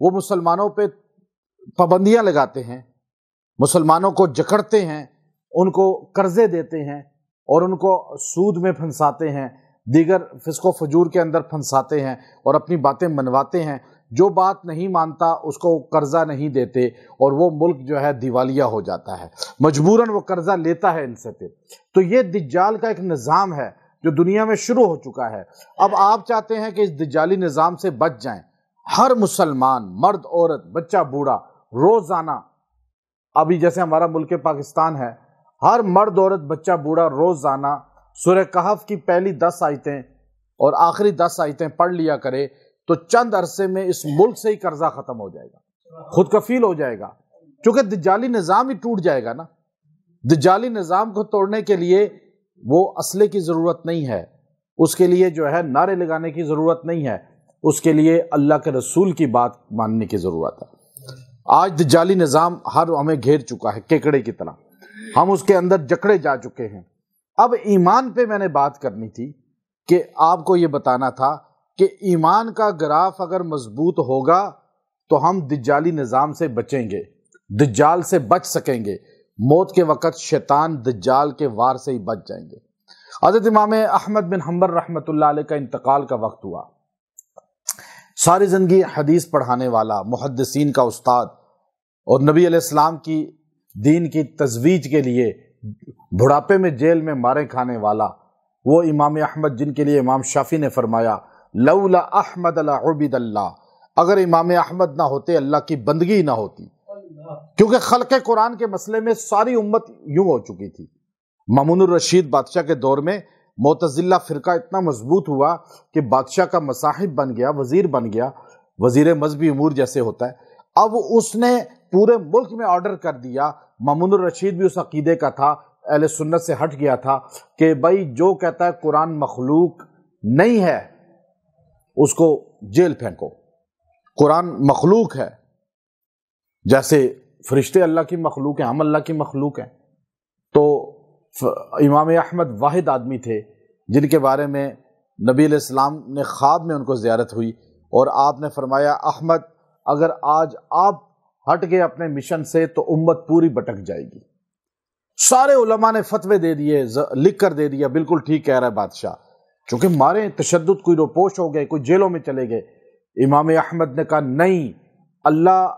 وہ مسلمانوں پہ پابندیاں لگاتے ہیں، مسلمانوں کو جکڑتے ہیں، ان کو قرضے دیتے ہیں اور ان کو سود میں پھنساتے ہیں، دیگر فسق و فجور کے اندر پھنساتے ہیں اور اپنی باتیں منواتے ہیں۔ جو بات نہیں مانتا اس کو قرضہ نہیں دیتے اور وہ ملک جو ہے دیوالیہ ہو جاتا ہے، مجبوراً وہ قرضہ لیتا ہے ان سے پھر۔ تو یہ دجال کا ایک نظام ہے جو دنیا میں شروع ہو چکا ہے۔ اب آپ چاہتے ہیں کہ اس دجالی نظام سے بچ جائیں۔ ہر مسلمان، مرد عورت، بچہ بوڑھا، روزانہ، ابھی جیسے ہمارا ملک پاکستان ہے، ہر مرد عورت بچہ بوڑھا روزانہ سورہ کہف کی پہلی 10 آیتیں اور آخری 10 آیتیں پڑھ لیا کرے تو چند عرصے میں اس ملک سے ہی قرضہ ختم ہو جائے گا، خود کفیل ہو جائے گا، کیونکہ دجالی نظام ہی ٹوٹ جائے گا نا۔ دجالی نظام کو توڑنے کے لیے وہ اسلحے کی ضرورت نہیں ہے، اس کے لیے جو ہے نعرے لگانے کی ضرورت نہیں ہے، اس کے لیے اللہ کے رسول کی بات ماننے کی ضرورت ہے۔ آج دجالی نظام ہمیں گھیر چکا ہے کیکڑے کی طرح، ہم اس کے اندر جکڑے جا چکے ہیں۔ اب ایمان پہ میں نے بات کرنی تھی کہ آپ کو یہ بتانا تھا کہ ایمان کا گراف اگر مضبوط ہوگا تو ہم دجالی نظام سے بچیں گے، دجال سے بچ سکیں گے، موت کے وقت شیطان دجال کے وار سے ہی بچ جائیں گے۔ حضرت امام احمد بن حنبل رحمۃ اللہ علیہ کا انتقال کا وقت ہوا۔ ساری زندگی حدیث پڑھانے والا، محدثین کا استاد اور نبی علیہ السلام کی دین کی تزویج کے لیے بڑھاپے میں جیل میں مارے کھانے والا وہ امام احمد، جن کے لیے امام شافعی نے فرمایا لولا احمد لعبد اللہ، اگر امام احمد نہ ہوتے اللہ کی بندگی نہ ہوتی، کیونکہ خلق قرآن کے مسئلے میں ساری امت یوں ہو چکی تھی۔ مامون الرشید بادشاہ کے دور میں معتزلہ فرقہ اتنا مضبوط ہوا کہ بادشاہ کا مصاحب بن گیا، وزیر بن گیا، وزیر مذہبی امور جیسے ہوتا ہے۔ اب اس نے پورے ملک میں آرڈر کر دیا، مامون الرشید بھی اس عقیدے کا تھا، اہل سنت سے ہٹ گیا تھا کہ بھائی جو کہتا ہے قرآن مخلوق نہیں ہے اس کو جیل پھینکو، قرآن مخلوق ہے، جیسے فرشتے اللہ کی مخلوق ہیں، ہم اللہ کی مخلوق ہیں۔ تو امام احمد واحد آدمی تھے جن کے بارے میں نبی علیہ السلام نے خواب میں ان کو زیارت ہوئی اور آپ نے فرمایا احمد اگر آج آپ ہٹ گئے اپنے مشن سے تو امت پوری بٹک جائے گی۔ سارے علماء نے فتوے دے دیے، لکھ کر دے دیا بالکل ٹھیک کہہ رہا ہے بادشاہ، چونکہ مارے تشدد، کوئی روپوش ہو گئے، کوئی جیلوں میں چلے گئے۔ امام احمد نے کہا نہیں، اللہ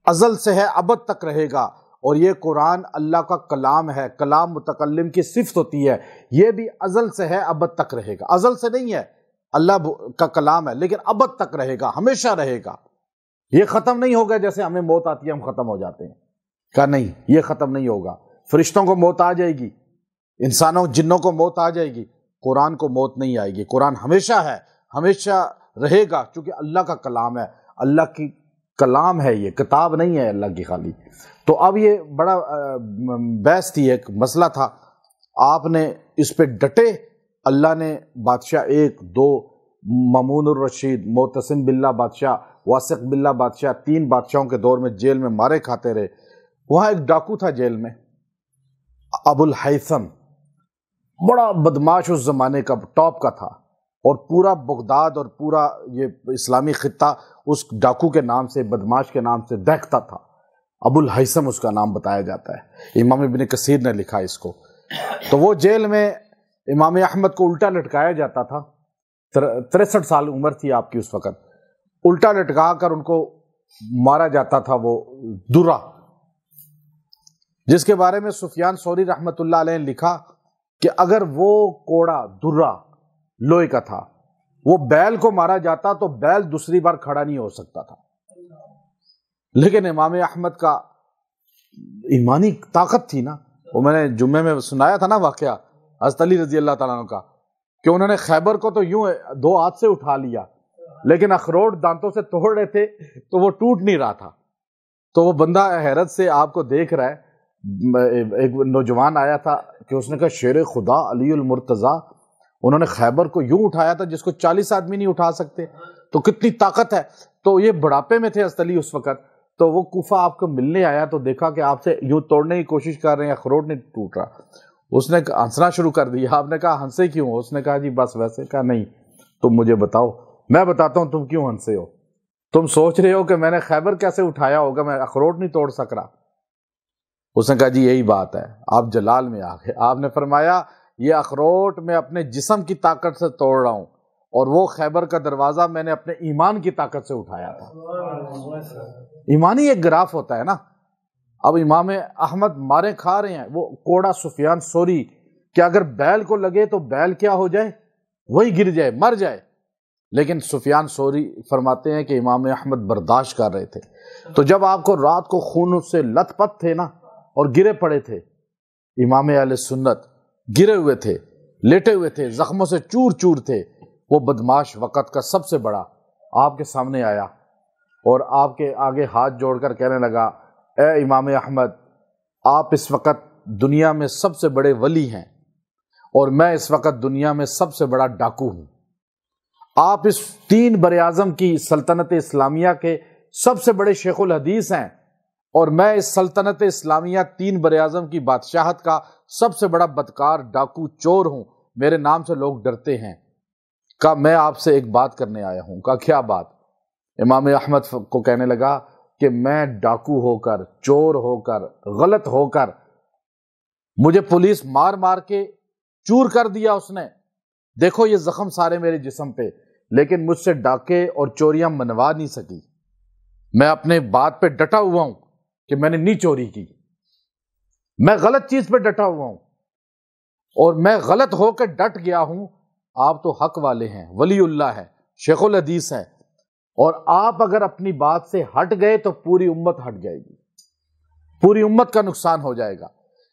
ازل سے ہے، ابد تک رہے گا، اور یہ قرآن اللہ کا کلام ہے، کلام متکلم کی صفت ہوتی ہے، یہ بھی ازل سے ہے ابد تک رہے گا۔ ازل سے نہیں ہے، اللہ کا کلام ہے لیکن ابد تک رہے گا، ہمیشہ رہے گا، یہ ختم نہیں ہوگا جیسے ہمیں موت آتی ہے ہم ختم ہو جاتے ہیں۔ کہا نہیں، یہ ختم نہیں ہوگا، فرشتوں کو موت آ جائے گی، انسانوں جنوں کو موت آ جائے گی، قرآن کو موت نہیں آئے گی، قرآن ہمیشہ ہے، ہمیشہ رہے گا، کیونکہ اللہ کا کلام ہے، اللہ کی کلام ہے، یہ کتاب نہیں ہے اللہ کی خالی۔ تو اب یہ بڑا بحث تھی، ایک مسئلہ تھا، آپ نے اس پہ ڈٹے، اللہ نے بادشاہ 1 2 مامون الرشید، معتصم باللہ بادشاہ، واثق باللہ بادشاہ، 3 بادشاہوں کے دور میں جیل میں مارے کھاتے رہے۔ وہاں ایک ڈاکو تھا جیل میں، ابو الہیثم، بڑا بدماش اس زمانے کا، ٹاپ کا تھا، اور پورا بغداد اور پورا یہ اسلامی خطہ اس ڈاکو کے نام سے، بدماش کے نام سے دہکتا تھا۔ ابو الہیثم اس کا نام بتایا جاتا ہے، امام ابن کثیر نے لکھا اس کو۔ تو وہ جیل میں امام احمد کو الٹا لٹکایا جاتا تھا، 63 سال عمر تھی آپ کی اس وقت، الٹا لٹکا کر ان کو مارا جاتا تھا، وہ درہ، جس کے بارے میں سفیان ثوری رحمۃ اللہ علیہ نے لکھا کہ اگر وہ کوڑا درہ لوہے کا تھا، وہ بیل کو مارا جاتا تو بیل دوسری بار کھڑا نہیں ہو سکتا تھا، لیکن امام احمد کا ایمانی طاقت تھی نا۔ وہ میں نے جمعے میں سنایا تھا نا واقعہ حضرت علی رضی اللہ تعالیٰ عنہ کا، کہ انہوں نے خیبر کو تو یوں 2 ہاتھ سے اٹھا لیا، لیکن اخروٹ دانتوں سے توڑ رہے تھے تو وہ ٹوٹ نہیں رہا تھا۔ تو وہ بندہ حیرت سے آپ کو دیکھ رہا ہے، ایک نوجوان آیا تھا کہ اس نے کہا شیر خدا علی المرتضیٰ، انہوں نے خیبر کو یوں اٹھایا تھا جس کو 40 آدمی نہیں اٹھا سکتے، تو کتنی طاقت ہے۔ تو یہ بڑھاپے میں تھے حضرت علی اس وقت، تو وہ کوفہ آپ کو ملنے آیا تو دیکھا کہ آپ سے یوں توڑنے کی کوشش کر رہے ہیں، اخروٹ نہیں ٹوٹ رہا۔ اس نے ہنسنا شروع کر دیا۔ آپ نے کہا ہنسے کیوں؟ اس نے کہا جی بس ویسے۔ کہا نہیں، تم مجھے بتاؤ، میں بتاتا ہوں تم کیوں ہنسے ہو۔ تم سوچ رہے ہو کہ میں نے خیبر کیسے اٹھایا ہوگا، میں اخروٹ نہیں توڑ سک رہا۔ اس نے کہا جی یہی بات ہے، آپ جلال میں آ گئے۔ آپ نے فرمایا یہ اخروٹ میں اپنے جسم کی طاقت سے توڑ رہا ہوں، اور وہ خیبر کا دروازہ میں نے اپنے ایمان کی طاقت سے اٹھایا تھا۔ ایمانی ایک گراف ہوتا ہے نا۔ اب امام احمد مارے کھا رہے ہیں، وہ کوڑا سفیان ثوری کہ اگر بیل کو لگے تو بیل کیا ہو جائے، وہی گر جائے، مر جائے، لیکن سفیان ثوری فرماتے ہیں کہ امام احمد برداشت کر رہے تھے۔ تو جب آپ کو رات کو خون سے لت پت تھے نا اور گرے پڑے تھے، امام اہل سنت گرے ہوئے تھے، لیٹے ہوئے تھے، زخموں سے چور چور تھے، وہ بدماش وقت کا سب سے بڑا آپ کے سامنے آیا اور آپ کے آگے ہاتھ جوڑ کر کہنے لگا، اے امام احمد، آپ اس وقت دنیا میں سب سے بڑے ولی ہیں اور میں اس وقت دنیا میں سب سے بڑا ڈاکو ہوں۔ آپ اس 3 براعظم کی سلطنت اسلامیہ کے سب سے بڑے شیخ الحدیث ہیں اور میں اس سلطنت اسلامیہ 3 براعظم کی بادشاہت کا سب سے بڑا بدکار ڈاکو چور ہوں، میرے نام سے لوگ ڈرتے ہیں۔ کہا میں آپ سے ایک بات کرنے آیا ہوں۔ کہا کیا بات؟ امام احمد کو کہنے لگا کہ میں ڈاکو ہو کر، چور ہو کر، غلط ہو کر، مجھے پولیس مار مار کے چور کر دیا اس نے، دیکھو یہ زخم سارے میرے جسم پہ، لیکن مجھ سے ڈاکے اور چوریاں منوا نہیں سکی۔ میں اپنے بات پہ ڈٹا ہوا ہوں کہ میں نے نہیں چوری کی، میں غلط چیز پہ ڈٹا ہوا ہوں اور میں غلط ہو کے ڈٹ گیا ہوں۔ آپ تو حق والے ہیں، ولی اللہ ہے، شیخ الحدیث ہے، اور آپ اگر اپنی بات سے ہٹ گئے تو پوری امت ہٹ جائے گی، پوری امت کا نقصان ہو جائے گا۔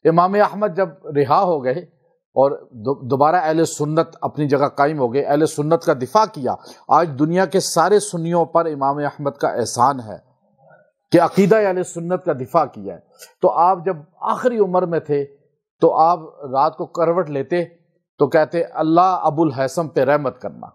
امام احمد جب رہا ہو گئے اور دوبارہ اہل سنت اپنی جگہ قائم ہو گئے، اہل سنت کا دفاع کیا۔ آج دنیا کے سارے سنیوں پر امام احمد کا احسان ہے کہ عقیدہ اہل سنت کا دفاع کیا ہے۔ تو آپ جب آخری عمر میں تھے تو آپ رات کو کروٹ لیتے تو کہتے اللہ ابو الحسن پہ رحمت کرنا۔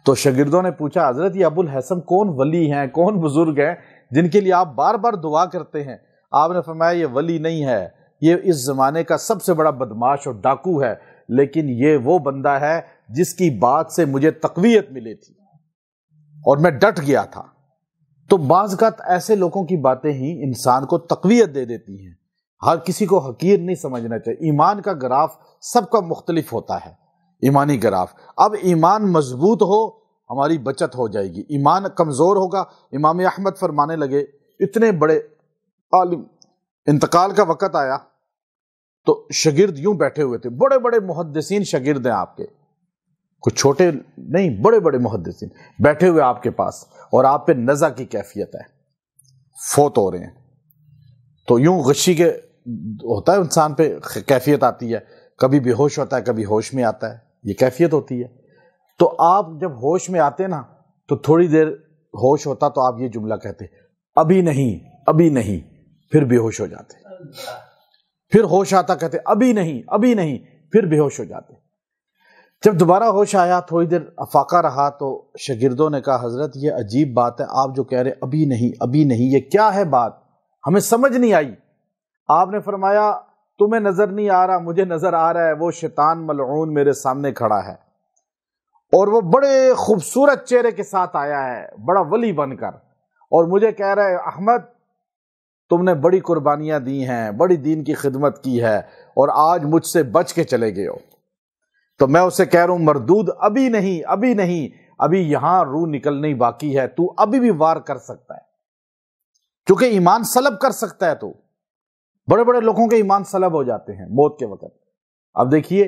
تو شاگردوں نے پوچھا حضرت یہ ابو الحسن کون ولی ہیں، کون بزرگ ہیں جن کے لیے آپ بار بار دعا کرتے ہیں؟ آپ نے فرمایا یہ ولی نہیں ہے، یہ اس زمانے کا سب سے بڑا بدماش اور ڈاکو ہے، لیکن یہ وہ بندہ ہے جس کی بات سے مجھے تقویت ملی تھی اور میں ڈٹ گیا تھا۔ تو بعض اوقات ایسے لوگوں کی باتیں ہی انسان کو تقویت دے دیتی ہیں، ہر کسی کو حقیر نہیں سمجھنا چاہیے۔ ایمان کا گراف سب کا مختلف ہوتا ہے، ایمانی گراف۔ اب ایمان مضبوط ہو ہماری بچت ہو جائے گی، ایمان کمزور ہوگا۔ امام احمد فرمانے لگے، اتنے بڑے عالم، انتقال کا وقت آیا تو شاگرد یوں بیٹھے ہوئے تھے، بڑے بڑے محدثین شاگرد ہیں آپ کے، کچھ چھوٹے نہیں، بڑے بڑے محدثین بیٹھے ہوئے آپ کے پاس، اور آپ پہ نزع کی کیفیت ہے، فوت ہو رہے ہیں۔ تو یوں غشی کے ہوتا ہے انسان پہ کیفیت آتی ہے، کبھی بے ہوش ہوتا ہے، کبھی ہوش میں آتا ہے، یہ کیفیت ہوتی ہے۔ تو آپ جب ہوش میں آتے نا تو تھوڑی دیر ہوش ہوتا تو آپ یہ جملہ کہتے، ابھی نہیں، ابھی نہیں، پھر بے ہوش ہو جاتے، پھر ہوش آتا کہتے ابھی نہیں، ابھی نہیں، پھر بے ہوش ہو جاتے۔ جب دوبارہ ہوش آیا، تھوڑی دیر افاقہ رہا، تو شاگردوں نے کہا حضرت یہ عجیب بات ہے، آپ جو کہہ رہے ابھی نہیں، ابھی نہیں، یہ کیا ہے بات؟ ہمیں سمجھ نہیں آئی۔ آپ نے فرمایا تمہیں نظر نہیں آ رہا، مجھے نظر آ رہا ہے، وہ شیطان ملعون میرے سامنے کھڑا ہے اور وہ بڑے خوبصورت چہرے کے ساتھ آیا ہے، بڑا ولی بن کر، اور مجھے کہہ رہا ہے احمد تم نے بڑی قربانیاں دی ہیں، بڑی دین کی خدمت کی ہے، اور آج مجھ سے بچ کے چلے گئے ہو۔ تو میں اسے کہہ رہا ہوں مردود، ابھی نہیں، ابھی نہیں، ابھی یہاں روح نکلنی باقی ہے، تو ابھی بھی وار کر سکتا ہے، کیونکہ ایمان سلب کر سکتا ہے۔ تو بڑے بڑے لوگوں کے ایمان سلب ہو جاتے ہیں موت کے وقت۔ اب دیکھیے،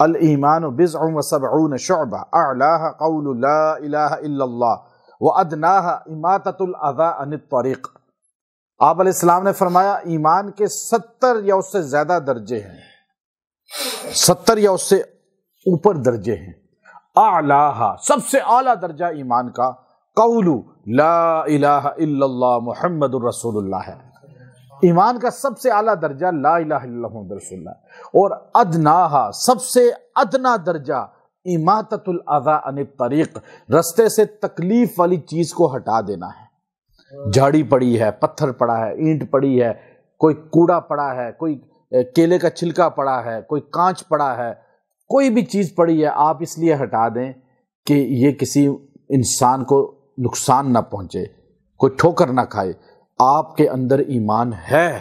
الایمان بضع وسبعون شعبہ، اعلاها قول لا الہ الا اللہ وادناها اماطۃ الاذى عن الطریق۔ آپ علیہ السلام نے فرمایا ایمان کے 70 یا اس سے زیادہ درجے ہیں، 70 یا اس سے اوپر درجے ہیں۔ اعلاها، سب سے اعلیٰ درجہ ایمان کا قول لا الہ الا اللہ محمد الرسول اللہ ہے۔ ایمان کا سب سے اعلیٰ درجہ لا الہ الا اللہ محمد رسول اللہ، اور ادناہا، سب سے ادنا درجہ اماطۃ الاذی عن الطریق، رستے سے تکلیف والی چیز کو ہٹا دینا ہے۔ جھاڑی پڑی ہے، پتھر پڑا ہے، اینٹ پڑی ہے، کوئی کوڑا پڑا ہے، کوئی کیلے کا چھلکا پڑا ہے، کوئی کانچ پڑا ہے، کوئی بھی چیز پڑی ہے، آپ اس لیے ہٹا دیں کہ یہ کسی انسان کو نقصان نہ پہنچے، کوئی ٹھوکر نہ کھائے، آپ کے اندر ایمان ہے۔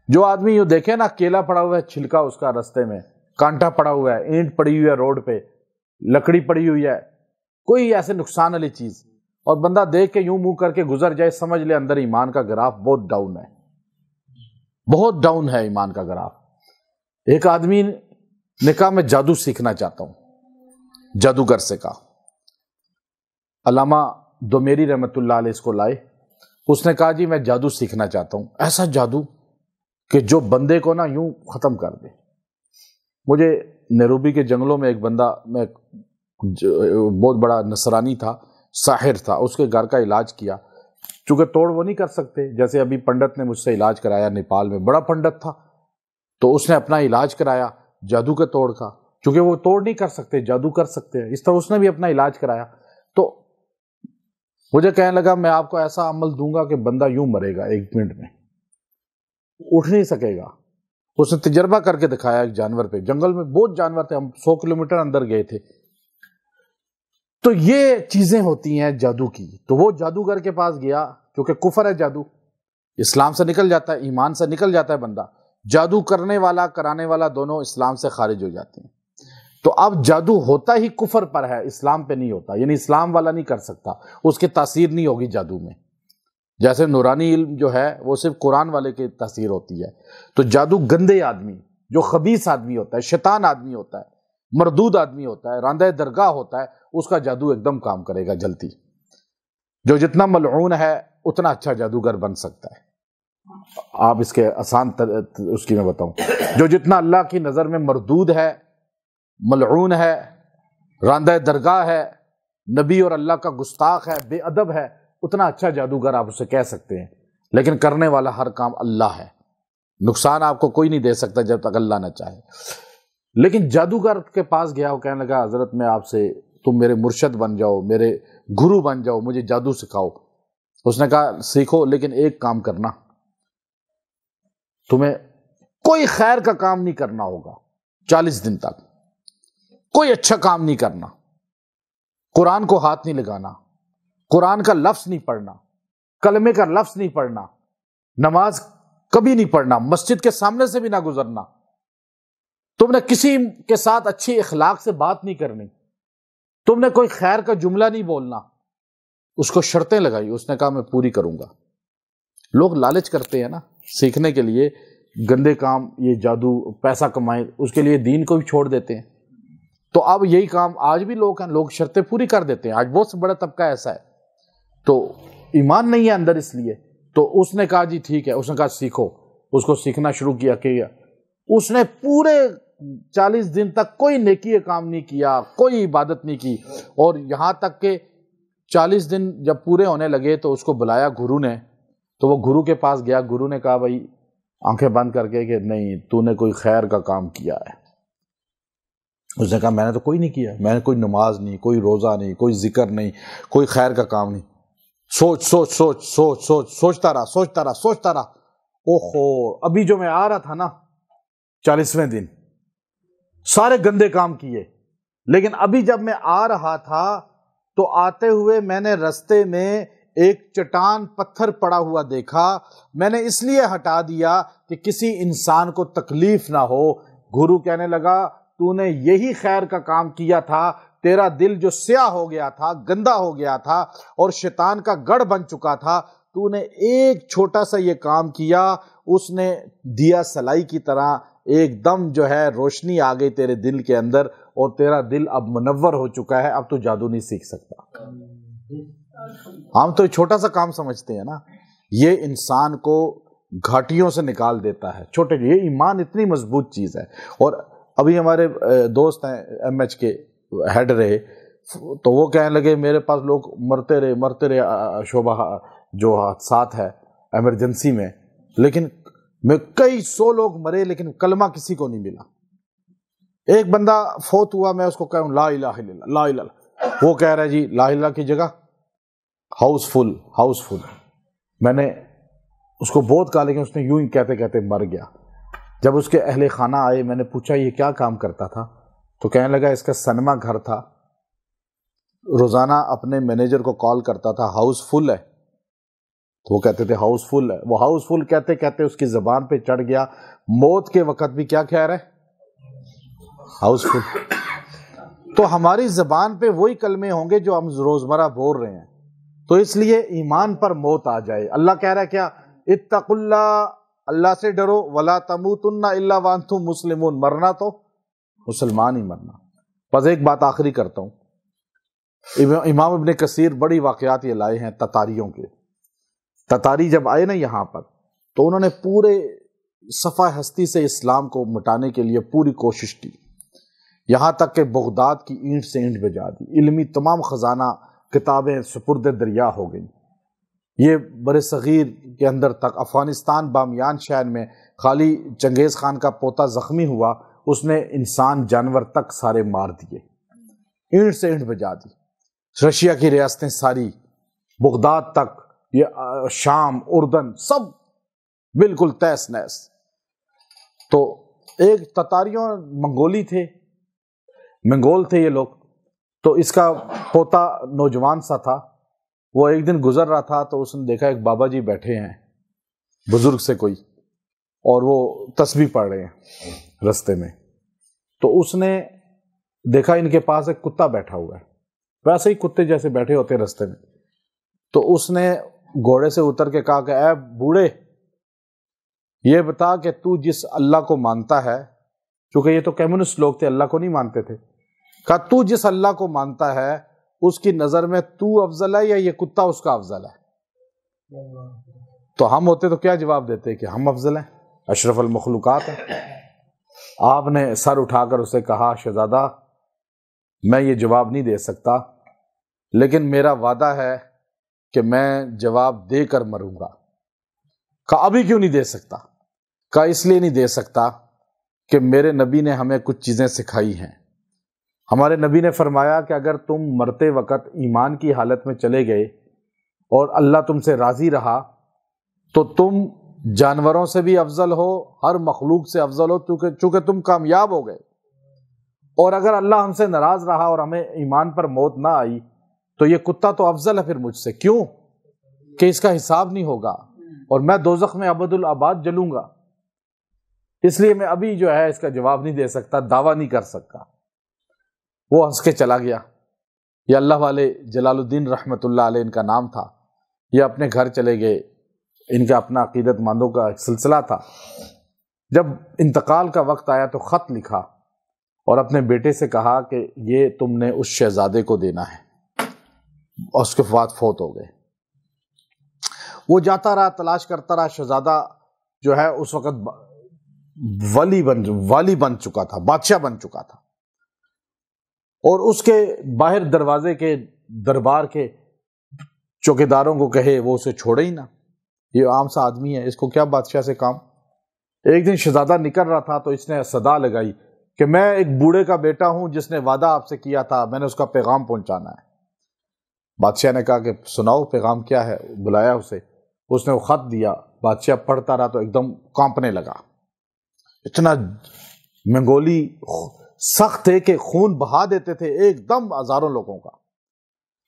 جو آدمی یوں دیکھے نا، کیلا پڑا ہوا ہے چھلکا اس کا رستے میں، کانٹا پڑا ہوا ہے، اینٹ پڑی ہوئی ہے روڈ پہ، لکڑی پڑی ہوئی ہے، کوئی ایسے نقصان والی چیز، اور بندہ دیکھ کے یوں منہ کر کے گزر جائے، سمجھ لے اندر ایمان کا گراف بہت ڈاؤن ہے، بہت ڈاؤن ہے ایمان کا گراف۔ ایک آدمی نے کہا میں جادو سیکھنا چاہتا ہوں، جادوگر سے کہا۔ علامہ دومیری رحمۃ اللہ علیہ اس کو لائے، اس نے کہا جی میں جادو سیکھنا چاہتا ہوں، ایسا جادو کہ جو بندے کو نا یوں ختم کر دے۔ مجھے نیروبی کے جنگلوں میں ایک بندہ، میں بہت بڑا نصرانی تھا، ساحر تھا، اس کے گھر کا علاج کیا، چونکہ توڑ وہ نہیں کر سکتے، جیسے ابھی پنڈت نے مجھ سے علاج کرایا نیپال میں، بڑا پنڈت تھا، تو اس نے اپنا علاج کرایا جادو کے توڑ کا، چونکہ وہ توڑ نہیں کر سکتے، جادو کر سکتے ہیں، اس طرح اس نے بھی اپنا علاج کرایا۔ تو مجھے کہنے لگا میں آپ کو ایسا عمل دوں گا کہ بندہ یوں مرے گا 1 منٹ میں، اٹھ نہیں سکے گا۔ اس نے تجربہ کر کے دکھایا ایک جانور پہ، جنگل میں بہت جانور تھے، ہم 100 کلومیٹر اندر گئے تھے۔ تو یہ چیزیں ہوتی ہیں جادو کی۔ تو وہ جادوگر کے پاس گیا، کیونکہ کفر ہے جادو، اسلام سے نکل جاتا ہے، ایمان سے نکل جاتا ہے بندہ، جادو کرنے والا کرانے والا دونوں اسلام سے خارج ہو جاتے ہیں۔ تو اب جادو ہوتا ہی کفر پر ہے، اسلام پہ نہیں ہوتا، یعنی اسلام والا نہیں کر سکتا، اس کی تاثیر نہیں ہوگی جادو میں، جیسے نورانی علم جو ہے وہ صرف قرآن والے کی تاثیر ہوتی ہے۔ تو جادو گندے آدمی، جو خبیث آدمی ہوتا ہے، شیطان آدمی ہوتا ہے، مردود آدمی ہوتا ہے، راندہ درگاہ ہوتا ہے، اس کا جادو ایک دم کام کرے گا جلدی۔ جو جتنا ملعون ہے اتنا اچھا جادوگر بن سکتا ہے۔ آپ اس کے آسان اس کی میں بتاؤں، جو جتنا اللہ کی نظر میں مردود ہے، ملعون ہے، راندہ درگاہ ہے، نبی اور اللہ کا گستاخ ہے، بے ادب ہے، اتنا اچھا جادوگر آپ اسے کہہ سکتے ہیں۔ لیکن کرنے والا ہر کام اللہ ہے، نقصان آپ کو کوئی نہیں دے سکتا جب تک اللہ نہ چاہے۔ لیکن جادوگر کے پاس گیا، وہ کہنے لگا حضرت میں آپ سے، تم میرے مرشد بن جاؤ، میرے گرو بن جاؤ، مجھے جادو سکھاؤ۔ اس نے کہا سیکھو، لیکن ایک کام کرنا، تمہیں کوئی خیر کا کام نہیں کرنا ہوگا 40 دن تک، کوئی اچھا کام نہیں کرنا، قرآن کو ہاتھ نہیں لگانا، قرآن کا لفظ نہیں پڑھنا، کلمے کا لفظ نہیں پڑھنا، نماز کبھی نہیں پڑھنا، مسجد کے سامنے سے بھی نہ گزرنا، تم نے کسی کے ساتھ اچھی اخلاق سے بات نہیں کرنی، تم نے کوئی خیر کا جملہ نہیں بولنا۔ اس کو شرطیں لگائی، اس نے کہا میں پوری کروں گا۔ لوگ لالچ کرتے ہیں نا سیکھنے کے لیے، گندے کام، یہ جادو، پیسہ کمائیں، اس کے لیے دین کو بھی چھوڑ دیتے ہیں۔ تو اب یہی کام آج بھی لوگ ہیں، لوگ شرطیں پوری کر دیتے ہیں، آج بہت سے بڑا طبقہ ایسا ہے۔ تو ایمان نہیں ہے اندر، اس لیے تو اس نے کہا جی ٹھیک ہے، اس نے کہا سیکھو، اس کو سیکھنا شروع کیا۔ اس نے پورے 40 دن تک کوئی نیکی کام نہیں کیا، کوئی عبادت نہیں کی، اور یہاں تک کہ 40 دن جب پورے ہونے لگے تو اس کو بلایا گرو نے، تو وہ گرو کے پاس گیا۔ گرو نے کہا بھائی آنکھیں بند کر کے کہ نہیں، تو نے کوئی خیر کا کام کیا ہے۔ اس نے کہا میں نے تو کوئی نہیں کیا، میں نے کوئی نماز نہیں، کوئی روزہ نہیں، کوئی ذکر نہیں، کوئی خیر کا کام نہیں۔ سوچتا رہا۔ اوہو، ابھی جو میں آ رہا تھا نا 40ویں دن، سارے گندے کام کیے، لیکن ابھی جب میں آ رہا تھا تو آتے ہوئے میں نے رستے میں ایک چٹان پتھر پڑا ہوا دیکھا، میں نے اس لیے ہٹا دیا کہ کسی انسان کو تکلیف نہ ہو۔ گرو کہنے لگا تو نے یہی خیر کا کام کیا تھا، تیرا دل جو سیاہ ہو گیا تھا، گندا ہو گیا تھا اور شیطان کا گڑھ بن چکا تھا، تو نے ایک چھوٹا سا یہ کام کیا، اس نے دیا سلائی کی طرح ایک دم جو ہے روشنی آ گئی تیرے دل کے اندر، اور تیرا دل اب منور ہو چکا ہے، اب تو جادو نہیں سیکھ سکتا۔ ہم تو چھوٹا سا کام سمجھتے ہیں نا، یہ انسان کو گھاٹیوں سے نکال دیتا ہے، چھوٹے، یہ ایمان اتنی مضبوط چیز ہے۔ اور ابھی ہمارے دوست ہیں MH کے ہیڈ رہے، تو وہ کہنے لگے میرے پاس لوگ مرتے رہے شعبہ جو حادثات ہے ایمرجنسی میں، لیکن میں کئی 100 لوگ مرے لیکن کلمہ کسی کو نہیں ملا۔ ایک بندہ فوت ہوا، میں اس کو کہوں لا الہ الا اللہ، لا الہ الا، وہ کہہ رہا ہے جی لا الہ کی جگہ ہاؤس فل۔ میں نے اس کو بہت کہا لیکن اس نے یوں ہی کہتے کہتے مر گیا۔ جب اس کے اہل خانہ آئے، میں نے پوچھا یہ کیا کام کرتا تھا، تو کہنے لگا اس کا سنما گھر تھا، روزانہ اپنے مینیجر کو کال کرتا تھا، ہاؤس فل ہے، تو وہ کہتے تھے ہاؤس فل ہے. وہ ہاؤس فل کہتے کہتے اس کی زبان پہ چڑھ گیا، موت کے وقت بھی کیا کہہ رہے؟ House full. تو ہماری زبان پہ وہی کلمے ہوں گے جو ہم روزمرہ بول رہے ہیں. تو اس لیے ایمان پر موت آ جائے. اللہ کہہ رہا ہے کیا؟ اتقوا اللہ، اللہ سے ڈرو، ولا تموتن الا وانتم مسلمون، مرنا تو مسلمان ہی مرنا. بس ایک بات آخری کرتا ہوں. امام ابن کثیر بڑی واقعات یہ لائے ہیں تتاریوں کے. تتاری جب آئے نا یہاں پر تو انہوں نے پورے صفحہ ہستی سے اسلام کو مٹانے کے لیے پوری کوشش کی، یہاں تک کہ بغداد کی اینٹ سے اینٹ بجا دی. علمی تمام خزانہ کتابیں سپرد دریا ہو گئیں. یہ بر صغیر کے اندر تک، افغانستان بامیان شہر میں خالی چنگیز خان کا پوتا زخمی ہوا، اس نے انسان جانور تک سارے مار دیے، اینٹ سے اینٹ بجا دی. رشیا کی ریاستیں ساری، بغداد تک، یہ شام، اردن، سب بالکل تیس نیس. تو ایک تتاریوں منگولی تھے، منگول تھے یہ لوگ. تو اس کا پوتا نوجوان سا تھا، وہ ایک دن گزر رہا تھا تو اس نے دیکھا ایک بابا جی بیٹھے ہیں بزرگ سے کوئی، اور وہ تسبیح پڑھ رہے ہیں رستے میں. تو اس نے دیکھا ان کے پاس ایک کتا بیٹھا ہوا ہے، ویسے ہی کتے جیسے بیٹھے ہوتے ہیں رستے میں. تو اس نے گھوڑے سے اتر کے کہا کہ اے بوڑھے، یہ بتا کہ تو جس اللہ کو مانتا ہے، چونکہ یہ تو کمیونسٹ لوگ تھے، اللہ کو نہیں مانتے تھے، کہا تو جس اللہ کو مانتا ہے اس کی نظر میں تو افضل ہے یا یہ کتا اس کا افضل ہے؟ تو ہم ہوتے تو کیا جواب دیتے کہ ہم افضل ہیں، اشرف المخلوقات ہیں. آپ نے سر اٹھا کر اسے کہا شہزادہ میں یہ جواب نہیں دے سکتا، لیکن میرا وعدہ ہے کہ میں جواب دے کر مروں گا. کہا ابھی کیوں نہیں دے سکتا؟ کہا اس لیے نہیں دے سکتا کہ میرے نبی نے ہمیں کچھ چیزیں سکھائی ہیں. ہمارے نبی نے فرمایا کہ اگر تم مرتے وقت ایمان کی حالت میں چلے گئے اور اللہ تم سے راضی رہا تو تم جانوروں سے بھی افضل ہو، ہر مخلوق سے افضل ہو، چونکہ تم کامیاب ہو گئے. اور اگر اللہ ہم سے ناراض رہا اور ہمیں ایمان پر موت نہ آئی تو یہ کتا تو افضل ہے پھر مجھ سے. کیوں؟ کہ اس کا حساب نہیں ہوگا اور میں دوزخ میں ابد الآباد جلوں گا. اس لیے میں ابھی جو ہے اس کا جواب نہیں دے سکتا، دعویٰ نہیں کر سکتا. وہ ہنس کے چلا گیا. یہ اللہ والے جلال الدین رحمت اللہ علیہ ان کا نام تھا. یہ اپنے گھر چلے گئے. ان کا اپنا عقیدت مندوں کا ایک سلسلہ تھا. جب انتقال کا وقت آیا تو خط لکھا اور اپنے بیٹے سے کہا کہ یہ تم نے اس شہزادے کو دینا ہے. اور اس کے بعد فوت ہو گئے. وہ جاتا رہا، تلاش کرتا رہا. شہزادہ جو ہے اس وقت والی بن چکا تھا، بادشاہ بن چکا تھا، اور اس کے باہر دروازے کے دربار کے چوکیداروں کو کہے وہ اسے چھوڑے ہی نہ. یہ عام سا آدمی ہے، اس کو کیا بادشاہ سے کام. ایک دن شہزادہ نکل رہا تھا تو اس نے صدا لگائی کہ میں ایک بوڑھے کا بیٹا ہوں جس نے وعدہ آپ سے کیا تھا، میں نے اس کا پیغام پہنچانا ہے. بادشاہ نے کہا کہ سناؤ پیغام کیا ہے. بلایا اسے. اس نے وہ خط دیا. بادشاہ پڑھتا رہا تو ایک دم کانپنے لگا. اتنا منگولی سخت تھے کہ خون بہا دیتے تھے ایک دم ہزاروں لوگوں کا.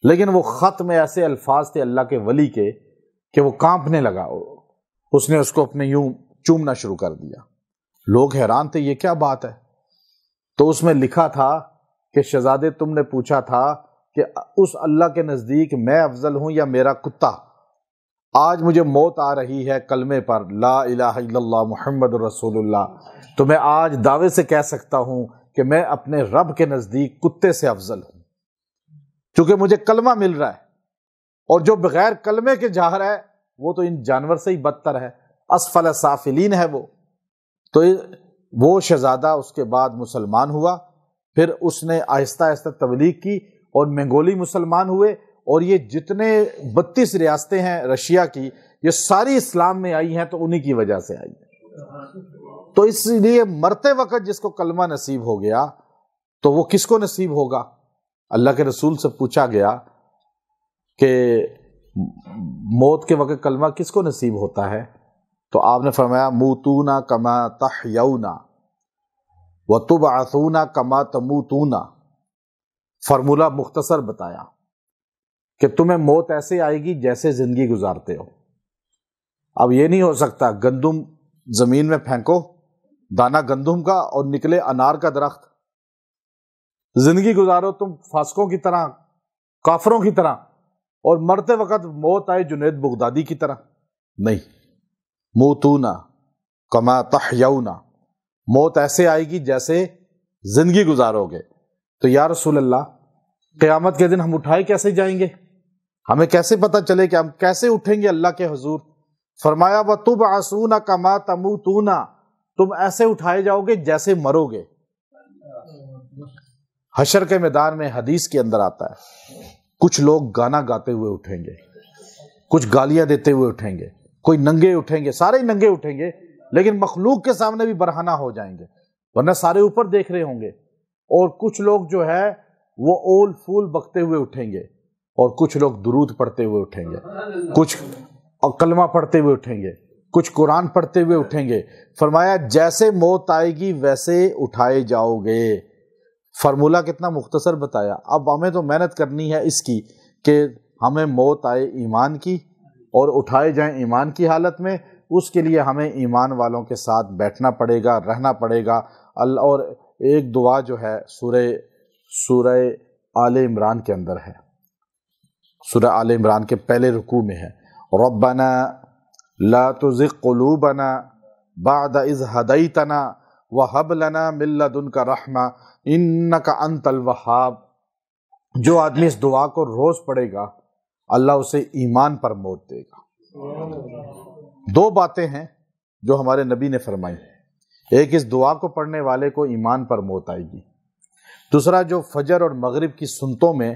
لیکن وہ خط میں ایسے الفاظ تھے اللہ کے ولی کے کہ وہ کانپنے لگا. اس نے اس کو اپنے یوں چومنا شروع کر دیا. لوگ حیران تھے یہ کیا بات ہے. تو اس میں لکھا تھا کہ شہزادے تم نے پوچھا تھا کہ اس اللہ کے نزدیک میں افضل ہوں یا میرا کتا. آج مجھے موت آ رہی ہے کلمے پر لا الہ الا اللہ محمد رسول اللہ، تو میں آج دعوے سے کہہ سکتا ہوں کہ میں اپنے رب کے نزدیک کتے سے افضل ہوں، چونکہ مجھے کلمہ مل رہا ہے. اور جو بغیر کلمے کے جا رہا ہے وہ تو ان جانور سے ہی بدتر ہے، اسفل سافلین ہے وہ. تو وہ شہزادہ اس کے بعد مسلمان ہوا. پھر اس نے آہستہ آہستہ تبلیغ کی اور منگولی مسلمان ہوئے. اور یہ جتنے 32 ریاستیں ہیں رشیا کی، یہ ساری اسلام میں آئی ہیں تو انہی کی وجہ سے آئی ہیں. تو اس لیے مرتے وقت جس کو کلمہ نصیب ہو گیا تو وہ کس کو نصیب ہوگا؟ اللہ کے رسول سے پوچھا گیا کہ موت کے وقت کلمہ کس کو نصیب ہوتا ہے؟ تو آپ نے فرمایا موتون کما تحیون وتبعثون کما تموتون. فارمولہ مختصر بتایا کہ تمہیں موت ایسے آئے گی جیسے زندگی گزارتے ہو۔ اب یہ نہیں ہو سکتا گندم زمین میں پھینکو، دانہ گندم کا، اور نکلے انار کا درخت۔ زندگی گزارو تم فاسقوں کی طرح، کافروں کی طرح، اور مرتے وقت موت آئے جنید بغدادی کی طرح، نہیں۔ موتونا کما تحیونا، موت ایسے آئے گی جیسے زندگی گزارو گے۔ تو یا رسول اللہ، قیامت کے دن ہم اٹھائے کیسے جائیں گے؟ ہمیں کیسے پتہ چلے کہ ہم کیسے اٹھیں گے اللہ کے حضور؟ فرمایا وَتُبْعَثُونَ كَمَا تَمُوتُونَ، تم ایسے اٹھائے جاؤ گے جیسے مرو گے۔ حشر کے میدان میں حدیث کے اندر آتا ہے کچھ لوگ گانا گاتے ہوئے اٹھیں گے، کچھ گالیاں دیتے ہوئے اٹھیں گے، کوئی ننگے اٹھیں گے، سارے ننگے اٹھیں گے، لیکن مخلوق کے سامنے بھی برہنہ ہو جائیں گے، ورنہ سارے اوپر دیکھ رہے ہوں گے۔ اور کچھ لوگ جو ہے وہ اول فول بکتے ہوئے اٹھیں گے، اور کچھ لوگ درود پڑھتے ہوئے اٹھیں گے، کچھ کلمہ پڑھتے ہوئے اٹھیں گے، کچھ قرآن پڑھتے ہوئے اٹھیں گے۔ فرمایا جیسے موت آئے گی ویسے اٹھائے جاؤ گے۔ فارمولہ کتنا مختصر بتایا۔ اب ہمیں تو محنت کرنی ہے اس کی کہ ہمیں موت آئے ایمان کی اور اٹھائے جائیں ایمان کی حالت میں۔ اس کے لیے ہمیں ایمان والوں کے ساتھ بیٹھنا پڑے گا، رہنا پڑے گا۔ اور ایک دعا جو ہے سورہ آل عمران کے اندر ہے، سورہ آل عمران کے پہلے رکوع میں ہے، ربنا لا تزغ قلوبنا بعد اذ ہدیتنا وہب لنا من لدنک رحمہ انک انت الوہاب۔ جو آدمی اس دعا کو روز پڑھے گا اللہ اسے ایمان پر موت دے گا۔ دو باتیں ہیں جو ہمارے نبی نے فرمائی، ایک اس دعا کو پڑھنے والے کو ایمان پر موت آئے گی، دوسرا جو فجر اور مغرب کی سنتوں میں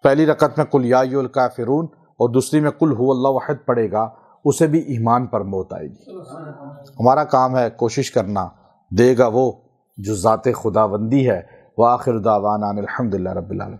پہلی رکعت میں قل یا ایھا الکافرون اور دوسری میں قل ھو اللہ احد پڑھے گا اسے بھی ایمان پر موت آئے گی۔ ہمارا کام ہے کوشش کرنا، دے گا وہ جو ذات خداوندی ہے۔ وآخر دعوانا ان الحمدللہ رب العالمین۔